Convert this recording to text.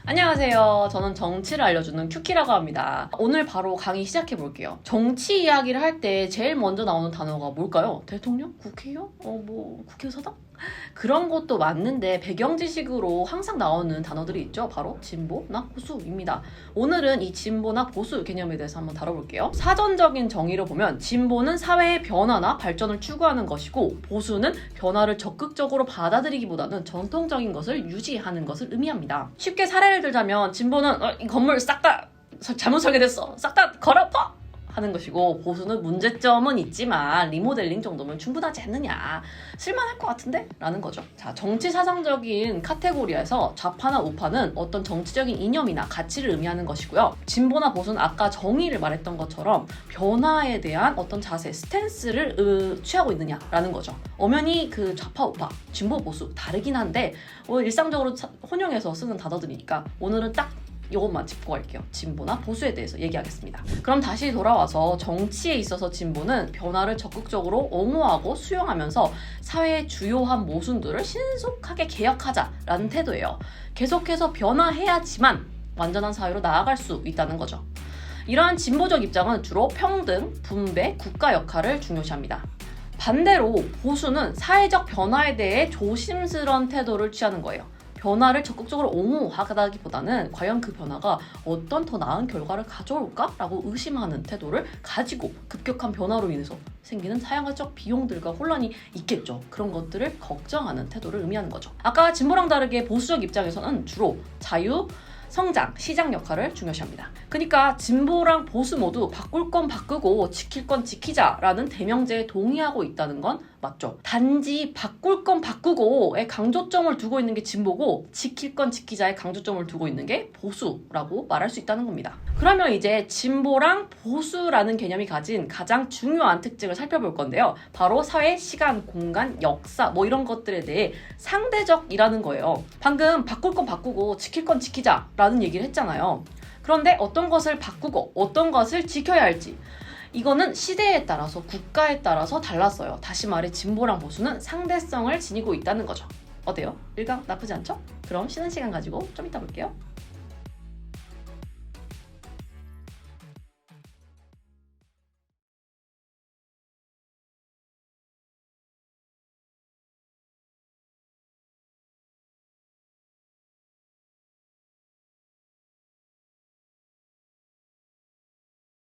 안녕하세요. 저는 정치를 알려주는 큐키라고 합니다. 오늘 바로 강의 시작해 볼게요. 정치 이야기를 할 때 제일 먼저 나오는 단어가 뭘까요? 대통령? 국회의원? 국회의사당? 그런 것도 맞는데 배경 지식으로 항상 나오는 단어들이 있죠. 바로 진보나 보수입니다. 오늘은 이 진보나 보수 개념에 대해서 한번 다뤄볼게요. 사전적인 정의로 보면 진보는 사회의 변화나 발전을 추구하는 것이고 보수는 변화를 적극적으로 받아들이기보다는 전통적인 것을 유지하는 것을 의미합니다. 쉽게 사례를 들자면 진보는 이 건물 싹 다 잘못 설계됐어. 싹 다 걸어퍼! 하는 것이고 보수는 문제점은 있지만 리모델링 정도면 충분하지 않느냐, 쓸만할 것 같은데? 라는 거죠. 자, 정치 사상적인 카테고리에서 좌파나 우파는 어떤 정치적인 이념이나 가치를 의미하는 것이고요. 진보나 보수는 아까 정의를 말했던 것처럼 변화에 대한 어떤 자세, 스탠스를 취하고 있느냐라는 거죠. 엄연히 그 좌파 우파, 진보 보수 다르긴 한데 일상적으로 혼용해서 쓰는 단어들이니까 오늘은 딱 이것만 짚고 갈게요. 진보나 보수에 대해서 얘기하겠습니다. 그럼 다시 돌아와서 정치에 있어서 진보는 변화를 적극적으로 옹호하고 수용하면서 사회의 주요한 모순들을 신속하게 개혁하자라는 태도예요. 계속해서 변화해야지만 완전한 사회로 나아갈 수 있다는 거죠. 이러한 진보적 입장은 주로 평등, 분배, 국가 역할을 중요시합니다. 반대로 보수는 사회적 변화에 대해 조심스러운 태도를 취하는 거예요. 변화를 적극적으로 옹호하다기보다는 과연 그 변화가 어떤 더 나은 결과를 가져올까라고 의심하는 태도를 가지고 급격한 변화로 인해서 생기는 사회적 비용들과 혼란이 있겠죠. 그런 것들을 걱정하는 태도를 의미하는 거죠. 아까 진보랑 다르게 보수적 입장에서는 주로 자유, 성장, 시장 역할을 중요시합니다. 그러니까 진보랑 보수 모두 바꿀 건 바꾸고 지킬 건 지키자라는 대명제에 동의하고 있다는 건 맞죠. 단지 바꿀 건 바꾸고에 강조점을 두고 있는 게 진보고 지킬 건 지키자에 강조점을 두고 있는 게 보수라고 말할 수 있다는 겁니다. 그러면 이제 진보랑 보수라는 개념이 가진 가장 중요한 특징을 살펴볼 건데요. 바로 사회, 시간, 공간, 역사 이런 것들에 대해 상대적이라는 거예요. 방금 바꿀 건 바꾸고 지킬 건 지키자라는 얘기를 했잖아요. 그런데 어떤 것을 바꾸고 어떤 것을 지켜야 할지 이거는 시대에 따라서 국가에 따라서 달랐어요. 다시 말해 진보랑 보수는 상대성을 지니고 있다는 거죠. 어때요? 일강 나쁘지 않죠? 그럼 쉬는 시간 가지고 좀 이따 볼게요.